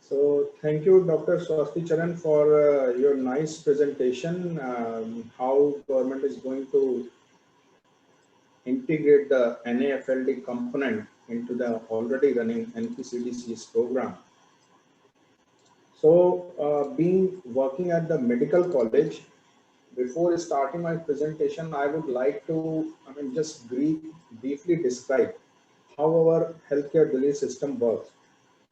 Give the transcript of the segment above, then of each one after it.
So thank you, Dr. Swasti Charan, for your nice presentation. How government is going to integrate the NAFLD component into the already running NPCDCS program. So, being working at the medical college, before starting my presentation, I would like to, just briefly describe how our healthcare delivery system works.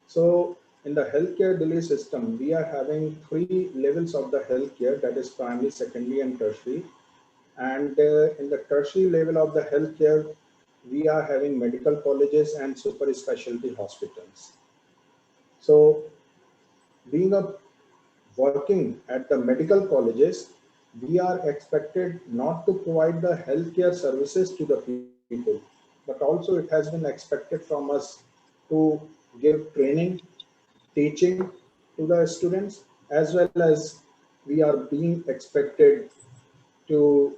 So, in the healthcare delivery system, we are having three levels of the healthcare, that is primary, secondary, and tertiary. And in the tertiary level of the healthcare, we are having medical colleges and super specialty hospitals. So, being a working at the medical colleges, we are expected not to provide the healthcare services to the people, but also it has been expected from us to give training, teaching to the students, as well as we are being expected to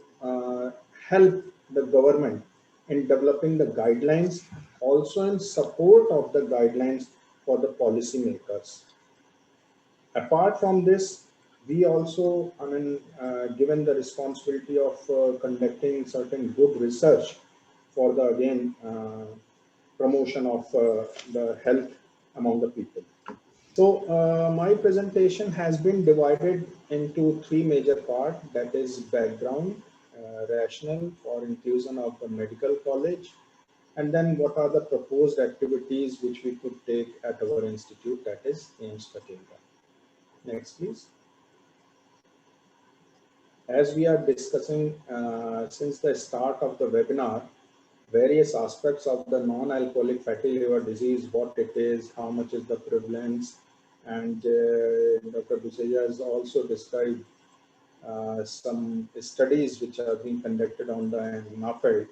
help the government in developing the guidelines, also in support of the guidelines for the policymakers. Apart from this, we also, given the responsibility of conducting certain good research for the again promotion of the health among the people. So my presentation has been divided into three major parts, that is background, rationale for inclusion of the medical college, and then what are the proposed activities which we could take at our institute, that is AIIMS Kathmandu. Next, please. As we are discussing since the start of the webinar, various aspects of the non-alcoholic fatty liver disease, what it is, how much is the prevalence, and Dr. Buseja has also described some studies which are being conducted on the NAFLD.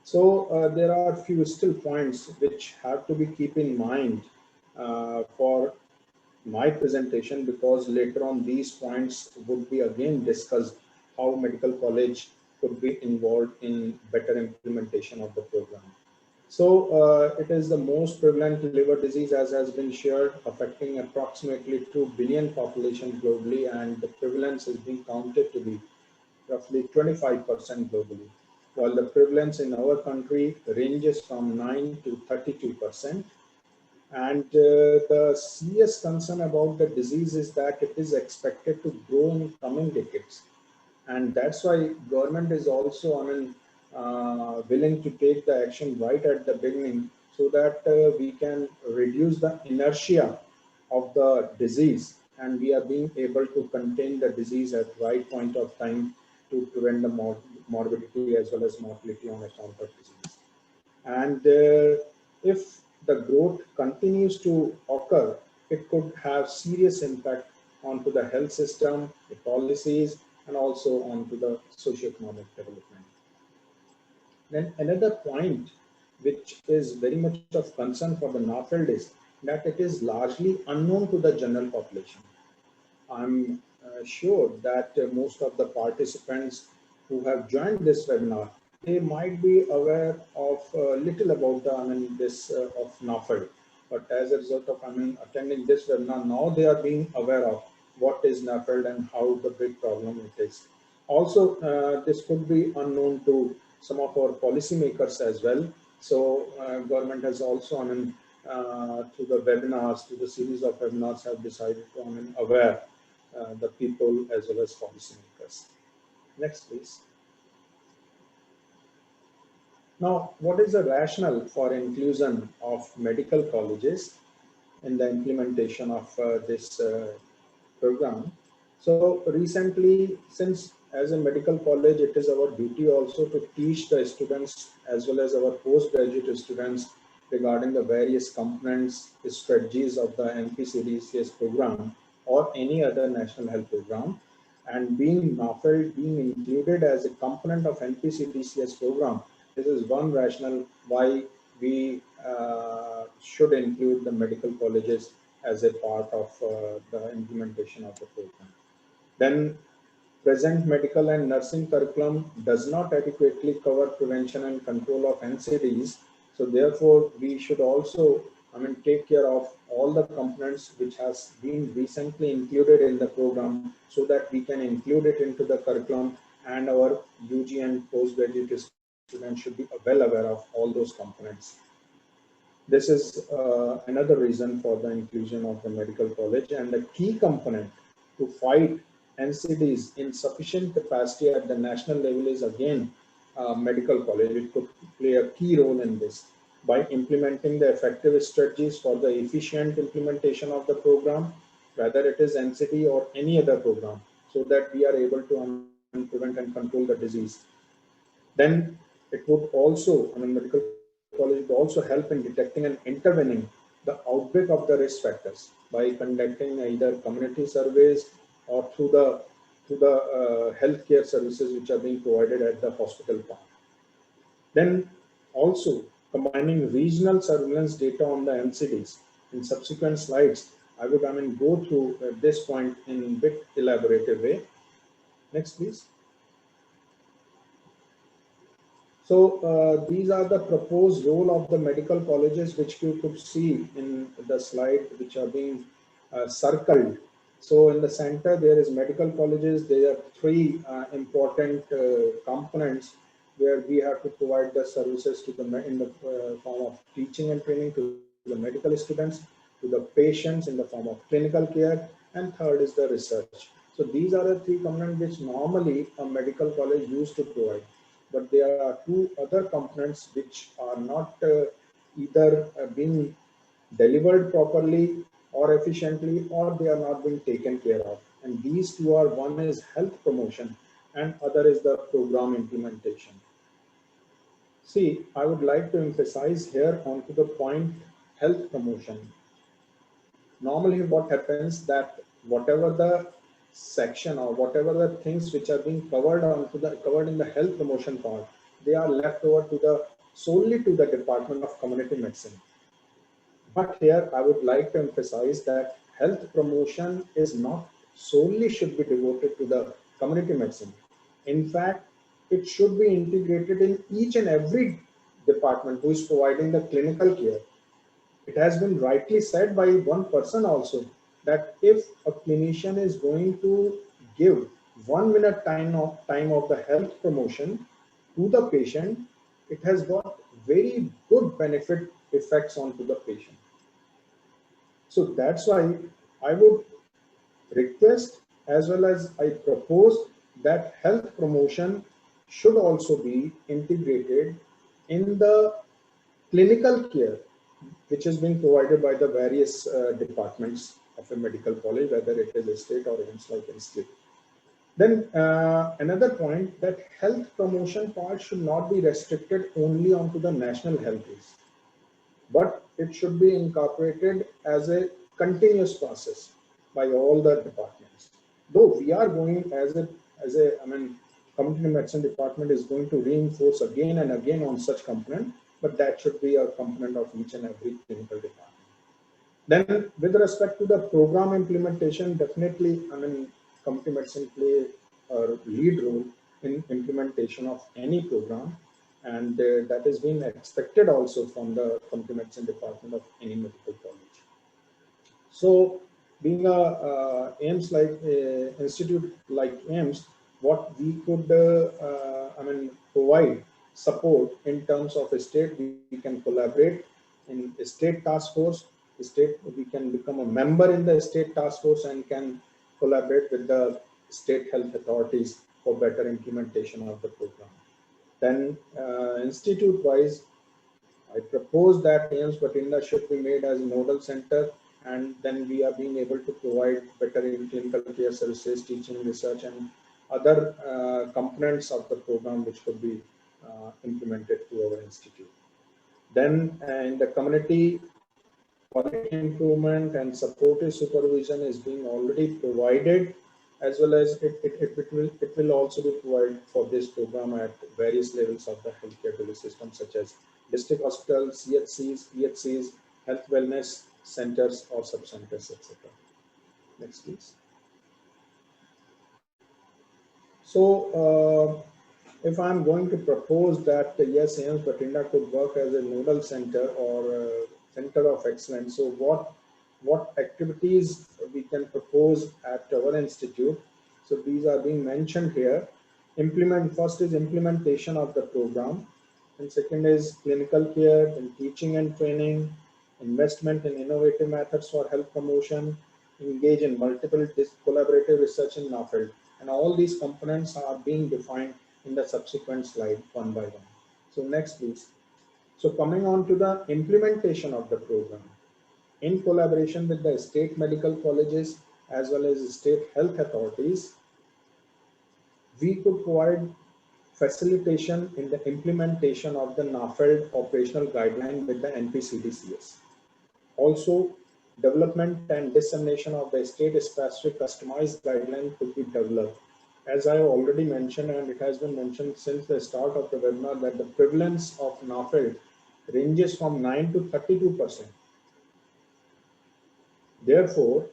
So there are few still points which have to be keep in mind for my presentation, because later on these points would be again discussed how medical college could be involved in better implementation of the program. So it is the most prevalent liver disease, as has been shared, affecting approximately 2 billion population globally, and the prevalence is being counted to be roughly 25% globally, while the prevalence in our country ranges from 9 to 32%. And the serious concern about the disease is that it is expected to grow in coming decades. And that's why government is also willing to take the action right at the beginning, so that we can reduce the inertia of the disease, and we are being able to contain the disease at right point of time to prevent the morbidity as well as mortality on account of disease. And if the growth continues to occur, it could have serious impact onto the health system, the policies, and also onto the socio-economic development. Then another point which is very much of concern for the NAFLD is that it is largely unknown to the general population. I'm sure that most of the participants who have joined this webinar, they might be aware of little about the this of NAFLD, but as a result of attending this webinar, now they are being aware of what is NAFLD and how the big problem it is. Also, this could be unknown to some of our policymakers as well. So, government has also, through the webinars, through the series of webinars, have decided to aware the people as well as policymakers. Next, please. Now, what is the rationale for inclusion of medical colleges in the implementation of this program? So recently, since as a medical college, it is our duty also to teach the students as well as our postgraduate students regarding the various components, strategies of the NPCDCS program or any other national health program. And being NAFLD being included as a component of NPCDCS program, this is one rationale why we should include the medical colleges as a part of the implementation of the program. Then present medical and nursing curriculum does not adequately cover prevention and control of NCDs. So therefore, we should also take care of all the components which has been recently included in the program, so that we can include it into the curriculum, and our UG and postgraduate students should be well aware of all those components. This is another reason for the inclusion of the medical college, and the key component to fight NCDs in sufficient capacity at the national level is again medical college, which could play a key role in this by implementing the effective strategies for the efficient implementation of the program, whether it is NCD or any other program, so that we are able to prevent and control the disease. Then it would also, medical college would also help in detecting and intervening the outbreak of the risk factors by conducting either community surveys or through the healthcare services which are being provided at the hospital part. Then also combining regional surveillance data on the NCDs. In subsequent slides, I would go through this point in a bit elaborative way. Next, please. So these are the proposed role of the medical colleges, which you could see in the slide, which are being circled. So in the center, there is medical colleges. There are three important components where we have to provide the services to the in the form of teaching and training to the medical students, to the patients in the form of clinical care, and third is the research. So these are the three components which normally a medical college used to provide. But there are two other components which are not either being delivered properly or efficiently, or they are not being taken care of. And these two are, one is health promotion and other is the program implementation. See, I would like to emphasize here onto the point health promotion. Normally what happens that whatever the section or whatever the things which are being covered in the health promotion part, they are left over to the solely to the Department of Community Medicine. But here I would like to emphasize that health promotion is not solely should be devoted to the community medicine. In fact, it should be integrated in each and every department who is providing the clinical care. It has been rightly said by one person also that if a clinician is going to give 1 minute time of the health promotion to the patient, it has got very good benefit effects onto the patient. So that's why I would request as well as I propose that health promotion should also be integrated in the clinical care which is being provided by the various departments of a medical college, whether it is a state or AIIMS like institute. Then another point, that health promotion part should not be restricted only onto the national health aids, but it should be incorporated as a continuous process by all the departments. Though we are going as a community medicine department is going to reinforce again and again on such component, but that should be a component of each and every clinical department. Then with respect to the program implementation, definitely, community medicine play a lead role in implementation of any program, and that is being expected also from the community medicine department of any medical college. So being a AIIMS like institute like AIIMS, what we could provide support in terms of a state, we can collaborate in a state task force. We can become a member in the state task force and can collaborate with the state health authorities for better implementation of the program. Then institute wise, I propose that AIIMS Bathinda should be made as a nodal center, and then we are being able to provide better clinical care services, teaching, research, and other components of the program which could be implemented through our institute. Then in the community, quality improvement and supportive supervision is being already provided, as well as it will also be provided for this program at various levels of the healthcare delivery system, such as district hospitals, CHCs, PHCs, health wellness centers or sub-centers, etc. Next, please. So if I'm going to propose that yes, AIIMS Bathinda could work as a nodal center or center of excellence. So what activities we can propose at our institute? So these are being mentioned here. First is implementation of the program, and second is clinical care, then teaching and training, investment in innovative methods for health promotion, engage in multiple collaborative research in NAFELD. And all these components are being defined in the subsequent slide one by one. So next, please. So coming on to the implementation of the program, in collaboration with the state medical colleges as well as state health authorities, we could provide facilitation in the implementation of the NAFELD operational guideline with the NPCDCS. Also, development and dissemination of the state-specific customized guideline could be developed. As I already mentioned, and it has been mentioned since the start of the webinar, that the prevalence of NAFELD ranges from 9 to 32%. Therefore,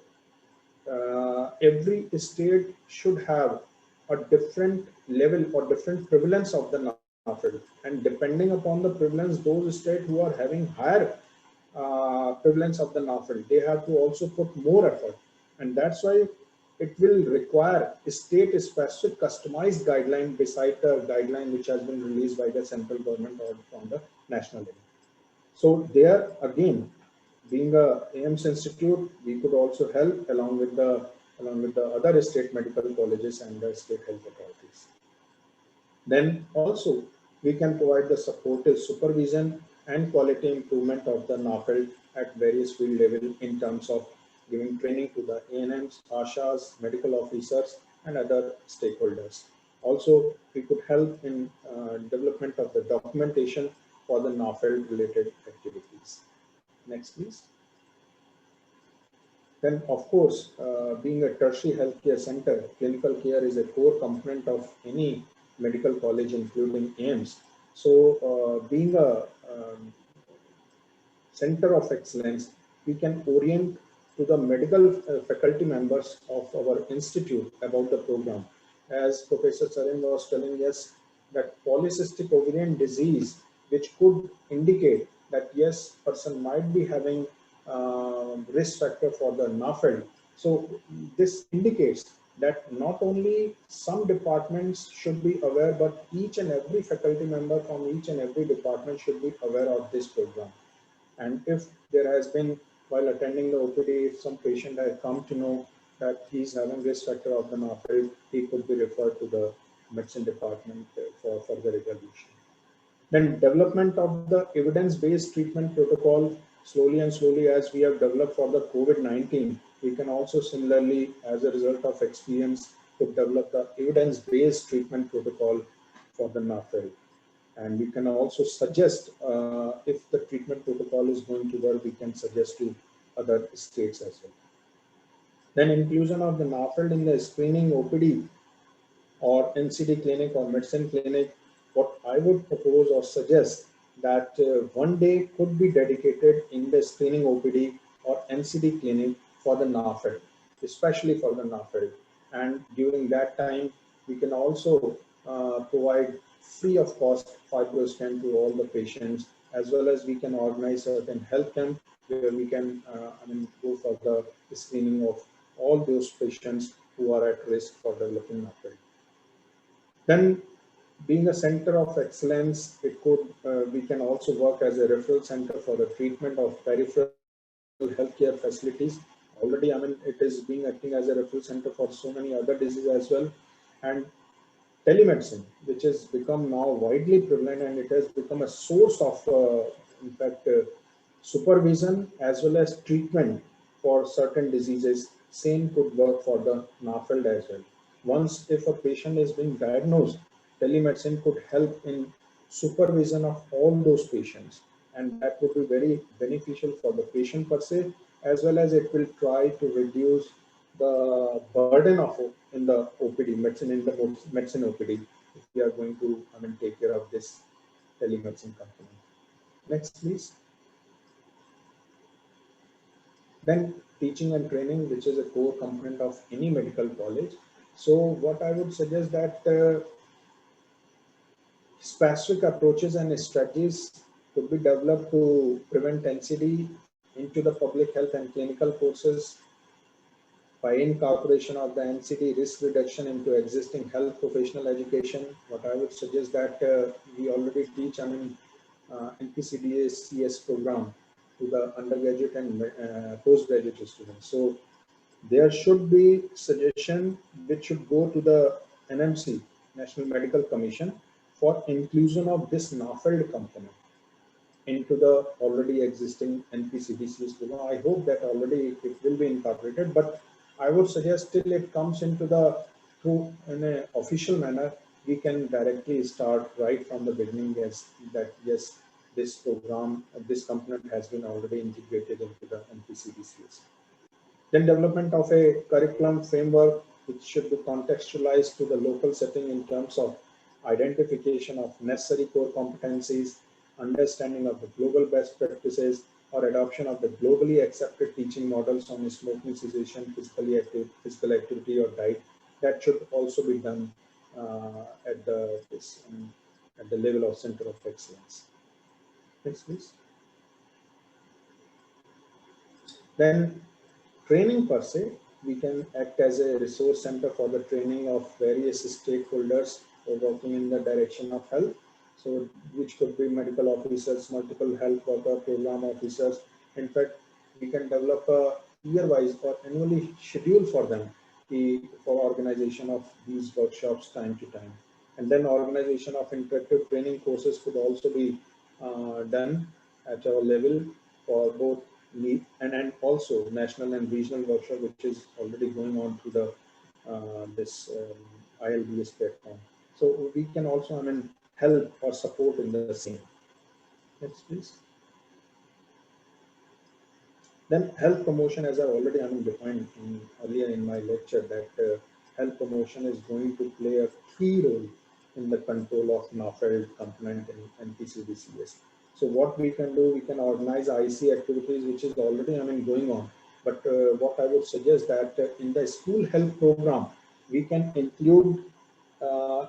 every state should have a different level or different prevalence of the NAFELD, and depending upon the prevalence, those states who are having higher prevalence of the NAFELD, they have to also put more effort, and that's why it will require a state-specific customized guideline beside the guideline which has been released by the central government or from the national level. So there again, being a AIMS institute, we could also help along with the other state medical colleges and the state health authorities. Then also we can provide the supportive supervision and quality improvement of the NAFELD at various field level in terms of giving training to the ANMs, ASHAs, medical officers, and other stakeholders. Also, we could help in development of the documentation for the NAFELD related activities. Next, please. Then, of course, being a tertiary healthcare center, clinical care is a core component of any medical college, including AIMS. So, being a center of excellence, we can orient to the medical faculty members of our institute about the program. As Professor Sarin was telling us, that polycystic ovarian disease, which could indicate that yes, person might be having risk factor for the NAFELD. So this indicates that not only some departments should be aware, but each and every faculty member from each and every department should be aware of this program. And if there has been, while attending the OPD, if some patient has come to know that he's having risk factor of the NAFELD, he could be referred to the medicine department for further evaluation. Then development of the evidence-based treatment protocol, slowly as we have developed for the COVID-19, we can also similarly, as a result of experience, to develop the evidence-based treatment protocol for the NAFELD. And we can also suggest, if the treatment protocol is going to work, we can suggest to other states as well. Then inclusion of the NAFELD in the screening OPD or NCD clinic or medicine clinic. What I would propose or suggest that one day could be dedicated in the screening OPD or NCD clinic for the NAFELD, especially for the NAFELD. And during that time, we can also provide free of cost FibroScan to all the patients, as well as we can organize certain health camp where we can go for the screening of all those patients who are at risk for developing NAFELD. Then, being a center of excellence, it could we can also work as a referral center for the treatment of peripheral healthcare facilities. Already, it is being acting as a referral center for so many other diseases as well. And telemedicine, which has become now widely prevalent, and it has become a source of, in fact, supervision as well as treatment for certain diseases. Same could work for the NAFELD as well. Once, if a patient is being diagnosed, telemedicine could help in supervision of all those patients, and that would be very beneficial for the patient per se, as well as it will try to reduce the burden of in the OPD, medicine OPD, if we are going to take care of this telemedicine component. Next, please. Then teaching and training, which is a core component of any medical college. So what I would suggest that specific approaches and strategies could be developed to prevent NCD into the public health and clinical courses by incorporation of the NCD risk reduction into existing health professional education. What I would suggest that we already teach, NPCDA CS program to the undergraduate and postgraduate students. So there should be suggestion which should go to the NMC, National Medical Commission, for inclusion of this NAFELD component into the already existing NPCDCS program. I hope that already it will be incorporated, but I would suggest till it comes into the through in an official manner, we can directly start right from the beginning as that yes, this program, this component has been already integrated into the NPCDCS. Then development of a curriculum framework which should be contextualized to the local setting in terms of identification of necessary core competencies, understanding of the global best practices, or adoption of the globally accepted teaching models on smoking cessation, physical activity, or diet. That should also be done at the level of Center of Excellence. Next, please. Then training per se, we can act as a resource center for the training of various stakeholders working in the direction of health. So, which could be medical officers, multiple health worker, program officers. In fact, we can develop a year-wise or annually schedule for them for organization of these workshops time to time. And then organization of interactive training courses could also be done at our level for both need and also national and regional workshop, which is already going on through the this ILBS platform. So we can also help or support in the same. Next, please. Then health promotion, as I already defined earlier in my lecture, that health promotion is going to play a key role in the control of NAFELD component in NPCDCS. So what we can do, we can organize IC activities, which is already going on. But what I would suggest that in the school health program, we can include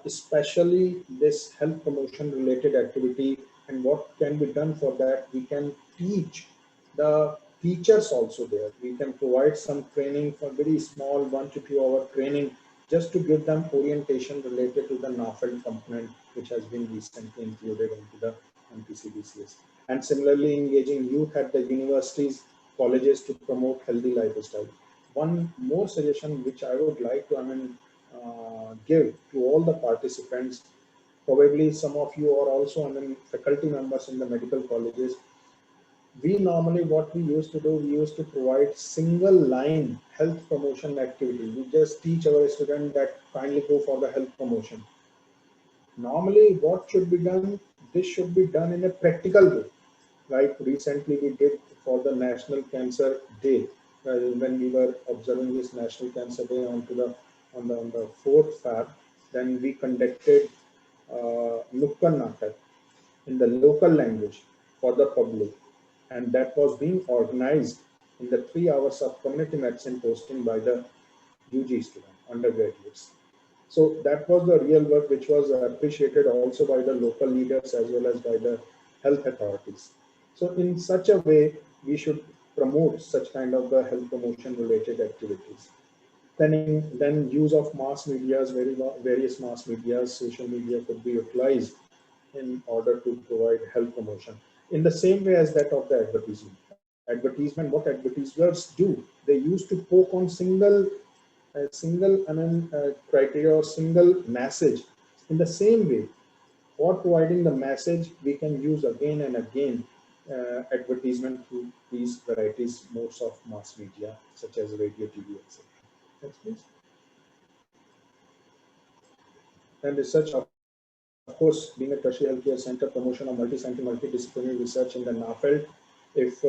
especially this health promotion related activity. And what can be done for that, we can teach the teachers also there. We can provide some training for very small 1 to 2 hour training just to give them orientation related to the NAFELD component, which has been recently included into the NPCDCS. And similarly, engaging youth at the universities, colleges to promote healthy lifestyle. One more suggestion which I would like to give to all the participants, probably some of you are also faculty members in the medical colleges. We normally, what we used to do, we used to provide single line health promotion activity. We just teach our student that kindly go for the health promotion. Normally, what should be done? This should be done in a practical way. Like recently we did for the National Cancer Day, when we were observing this National Cancer Day on the 4th Feb, then we conducted Nukkad Natak in the local language for the public, and that was being organized in the 3 hours of community medicine posting by the UG student, undergraduates. So that was the real work which was appreciated also by the local leaders as well as by the health authorities. So in such a way, we should promote such kind of the health promotion related activities. Then use of mass medias, various mass medias, social media could be utilized in order to provide health promotion. In the same way as that of the advertisement. Advertisement, what advertisers do, they used to poke on single criteria or single message. In the same way, for providing the message, we can use again and again advertisement through these varieties modes of mass media, such as radio, TV, etc. Next, please. And research, of course, being a tertiary healthcare center, promotion of multi-scientific, multidisciplinary research in the NAFELD, if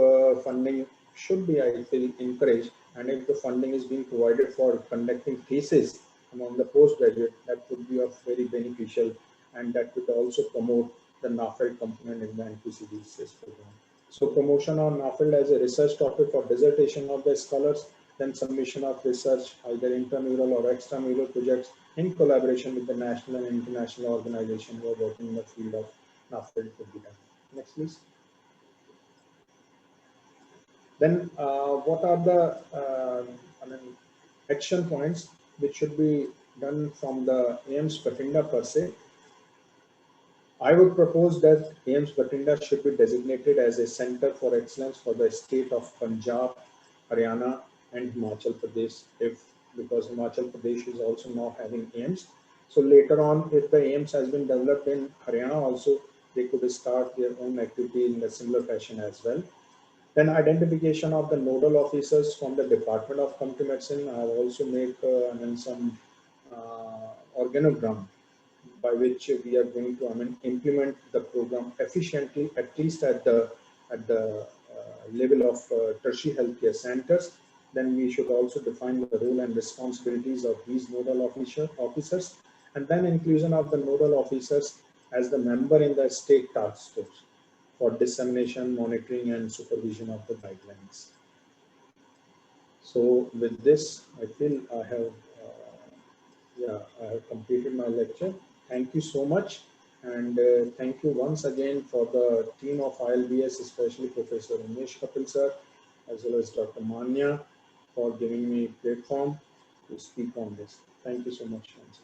funding should be, I feel, encouraged, and if the funding is being provided for conducting thesis among the postgraduate, that would be of very beneficial, and that would also promote the NAFELD component in the NPCDCS program. So promotion on NAFELD as a research topic for dissertation of the scholars, then submission of research, either intramural or extramural projects in collaboration with the national and international organizations who are working in the field of NAFELD could be done. Next, please. Then what are the action points which should be done from the AIIMS Bathinda per se? I would propose that AIIMS Bathinda should be designated as a center for excellence for the state of Punjab, Haryana, and Himachal Pradesh. Because Himachal Pradesh is also now having AIIMS. So later on, if the AIIMS has been developed in Haryana also, they could start their own activity in a similar fashion as well. Then identification of the nodal officers from the Department of Community Medicine. I have also made some organogram by which we are going to implement the program efficiently, at least at the level of tertiary healthcare centers. Then we should also define the role and responsibilities of these nodal officers, and then inclusion of the nodal officers as the member in the state task force for dissemination, monitoring, and supervision of the guidelines. So with this, I feel I have completed my lecture. Thank you so much. And thank you once again for the team of ILBS, especially Professor Umesh Kapil sir, as well as Dr. Manya, for giving me platform to speak on this. Thank you so much.